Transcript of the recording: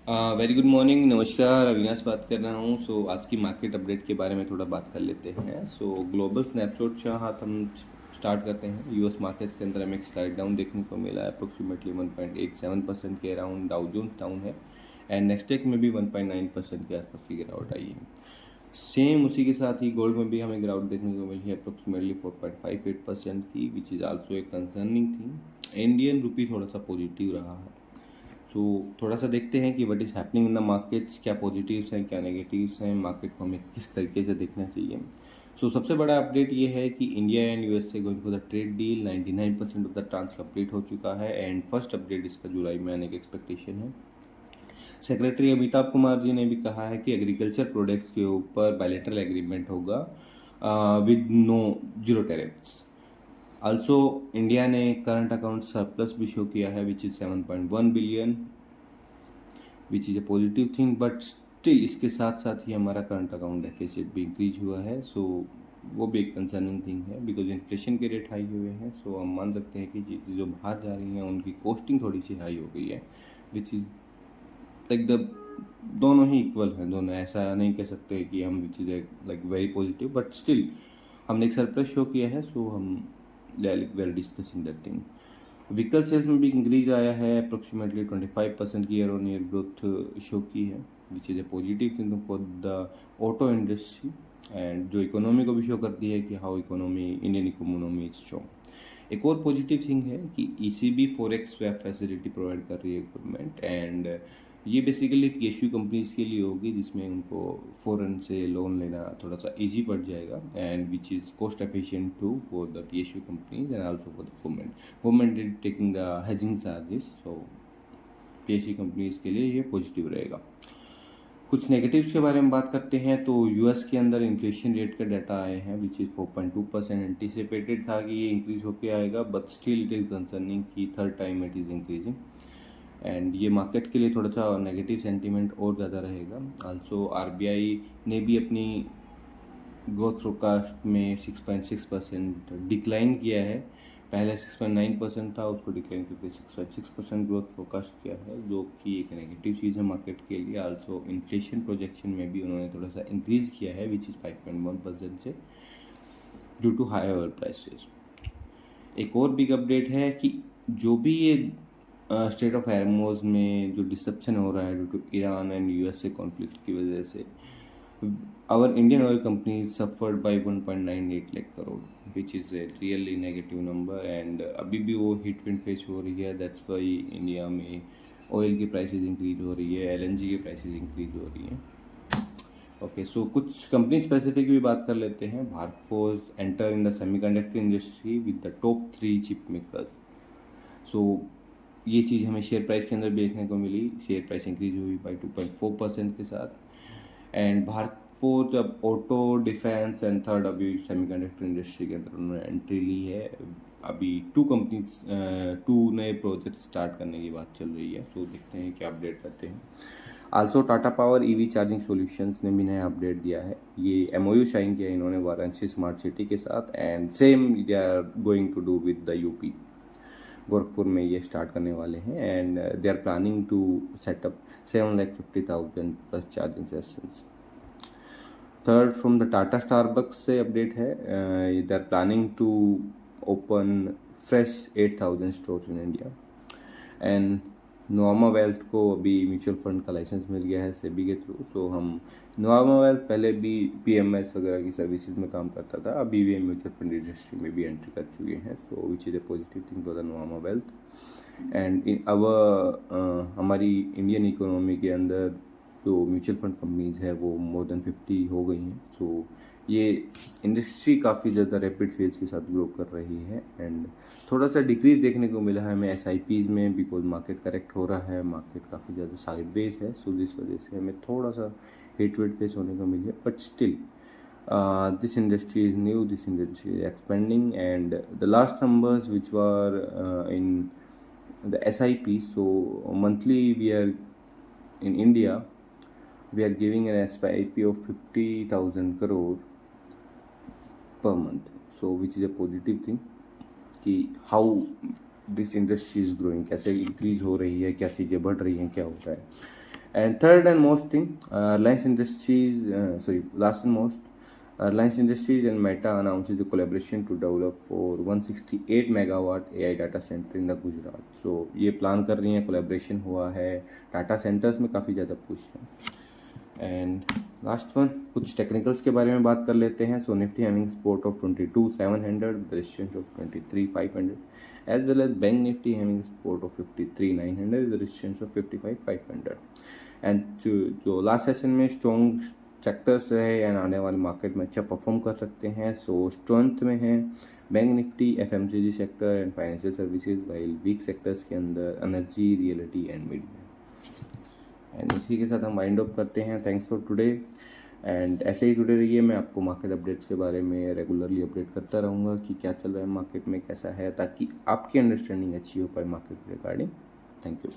Very good morning, नमस्कार। अविनाश बात कर रहा हूँ। आज की मार्केट अपडेट के बारे में थोड़ा बात कर लेते हैं। ग्लोबल स्नैपशॉट से हाथ हम स्टार्ट करते हैं। यूएस मार्केट्स के अंदर हमें एक स्लाइड डाउन देखने को मिला है, अप्रोक्सीमेटली 1.87% के अराउंड। डाउ जोन्स डाउन है एंड नेस्टेक में भी 1.9% के आसपास की गिरावट आई है। सेम उसी के साथ ही गोल्ड में भी हमें गिरावट देखने को मिली है, अप्रोक्सीमेटली 4.58% की, विच इज़ आल्सो एक कंसर्निंग थिंग। इंडियन रुपी थोड़ा सा पॉजिटिव रहा है। थोड़ा सा देखते हैं कि what is happening in the markets, क्या पॉजिटिव्स हैं क्या नेगेटिव्स हैं, मार्केट को हमें किस तरीके से देखना चाहिए। सबसे बड़ा अपडेट ये है कि India and USA going for the trade deal. 99% of the trans complete हो चुका है एंड फर्स्ट अपडेट इसका जुलाई में आने की एक्सपेक्टेशन है। सेक्रेटरी अमिताभ कुमार जी ने भी कहा है कि एग्रीकल्चर प्रोडक्ट्स के ऊपर बायलैटरल एग्रीमेंट होगा with no zero tariffs. Also India ने करंट अकाउंट सरप्लस भी शो किया है, which is 7.1 billion, which is a positive thing. But still इसके साथ साथ ही हमारा करंट अकाउंट डेफिसिट भी इंक्रीज हुआ है। वो भी एक कंसर्निंग थिंग है, बिकॉज इन्फ्लेशन के रेट हाई हुए हैं। हम मान सकते हैं कि चीज़ें जो बाहर जा रही हैं उनकी कॉस्टिंग थोड़ी सी हाई हो गई है, विच इज़ लाइक द दोनों ही इक्वल हैं। दोनों, ऐसा नहीं कह सकते कि हम which is like very positive, but still हमने एक सरप्लस शो किया है। हम very discussing that thing. Vehicle sales में भी इंक्रीज आया है, अप्रोक्सीमेटली 25% की year on year growth show की है, which is a positive thing for the auto industry and जो इकोनॉमी को भी शो करती है कि how economy, Indian economy is show. एक और पॉजिटिव थिंग है कि ECB forex swap facility provide कर रही है गवर्नमेंट, एंड ये बेसिकली पीएसयू कंपनीज के लिए होगी, जिसमें उनको फॉरेन से लोन लेना थोड़ा सा इजी पड़ जाएगा and which is cost efficient to for the PSU companies and also for the government is taking the hedging charges. PSU companies के लिए ये पॉजिटिव रहेगा। कुछ नेगेटिव्स के बारे में बात करते हैं तो यूएस के अंदर इन्फ्लेशन रेट का डाटा आए हैं, विच इज़ 4.2%। एंटिसिपेटेड था कि ये इंक्रीज होकर आएगा, but still it is concerning कि third time it is increasing and ये मार्केट के लिए थोड़ा सा नेगेटिव सेंटीमेंट और ज़्यादा रहेगा। आल्सो आरबीआई ने भी अपनी ग्रोथ फोरकास्ट में 6.6% डिक्लाइन किया है। पहले 6.9% था, उसको डिक्लाइन करके 6.6% ग्रोथ फोरकास्ट किया है, जो कि एक नेगेटिव चीज़ है मार्केट के लिए। आल्सो इन्फ्लेशन प्रोजेक्शन में भी उन्होंने थोड़ा सा इंक्रीज किया है, विच इज़ 5.1% से, due to high oil prices. एक और बिग अपडेट है कि जो भी ये स्टेट ऑफ हॉर्मुज़ में जो डिसरप्शन हो रहा है due to Iran and USA conflict की वजह से, our Indian oil companies suffered by 1.98 lakh crore, which is a really negative number and अभी भी वो हिट विंड फेस हो रही है। दैट्स वाई इंडिया में ऑयल की प्राइसेस इंक्रीज हो रही है, एलएनजी की प्राइसेस इंक्रीज हो रही है। ओके, कुछ कंपनी स्पेसिफिक भी बात कर लेते हैं। Bharat force enter in the semiconductor industry with the top 3 chip makers. ये चीज़ हमें शेयर प्राइस के अंदर भी देखने को मिली। शेयर प्राइस इंक्रीज हुई बाई 2.4% के साथ एंड भारत फोर्थ जब ऑटो, डिफेंस एंड थर्ड अभी सेमीकंडक्टर इंडस्ट्री के अंदर उन्होंने एंट्री ली है। अभी 2 नए प्रोजेक्ट स्टार्ट करने की बात चल रही है, देखते हैं क्या अपडेट करते हैं। Also Tata power EV charging solutions ने भी नया अपडेट दिया है। ये एमओयू साइन किया इन्होंने वाराणसी स्मार्ट सिटी के साथ and same they are going to do with the UP. Gorakhpur में ये स्टार्ट करने वाले हैं and they are planning to set up 7,50,000 plus charging sessions. Third, from the Tata Starbucks से अपडेट है, they are planning to open fresh 8,000 stores in India and Nuvama wealth को अभी mutual fund का लाइसेंस मिल गया है सेबी के थ्रू। हम नोवामा वेल्थ पहले भी पीएमएस वगैरह की सर्विसेज में काम करता था, अभी भी म्यूचुअल फंड इंडस्ट्री में भी एंट्री कर चुके हैं, विच is a positive thing for the Nuvama wealth and in हमारी इंडियन इकोनॉमी के अंदर जो म्यूचुअल फंड कंपनीज है वो मोर देन 50 हो गई हैं। ये इंडस्ट्री काफ़ी ज़्यादा रैपिड फेज के साथ ग्रो कर रही है एंड थोड़ा सा डिक्रीज देखने को मिला है हमें एसआईपीज में, बिकॉज मार्केट करेक्ट हो रहा है, मार्केट काफ़ी ज़्यादा साइडवेज है। जिस वजह से हमें थोड़ा सा हिट वेट फेस होने को मिली है, but still this industry is new, this industry is expanding and the last numbers which were in the SIP, so monthly we are in India we are giving an SIP of 50,000 crore per month, which is a positive thing कि how this industry is growing, कैसे increase हो रही है, क्या चीज़ें बढ़ रही हैं, क्या हो रहा है And third and most thing, Reliance Industries, last and most, Reliance Industries and Meta announces a collaboration to develop for 168 megawatt AI data center in the Gujarat. So ये प्लान कर रही हैं, कोलेब्रेशन हुआ है, डाटा सेंटर्स में काफ़ी ज़्यादा push है. एंड लास्ट वन, कुछ टेक्निकल्स के बारे में बात कर लेते हैं. So Nifty having support of 22,700 with resistance of 23,500 as well as bank Nifty having support of 53,900 with resistance of 55,500. And जो लास्ट सेशन में स्ट्रॉन्ग सेक्टर्स रहे एंड आने वाले मार्केट में अच्छा परफॉर्म कर सकते हैं. सो स्ट्रेंथ में है bank Nifty, FMCG sector and financial services, while weak sectors के अंदर energy, realty and media. And इसी के साथ हम वाइंड अप करते हैं. थैंक्स फॉर टुडे एंड ऐसे ही जुड़े रहिए. मैं आपको मार्केट अपडेट्स के बारे में रेगुलरली अपडेट करता रहूँगा कि क्या चल रहा है मार्केट में, कैसा है, ताकि आपकी अंडरस्टैंडिंग अच्छी हो पाए मार्केट रिगार्डिंग. Thank you.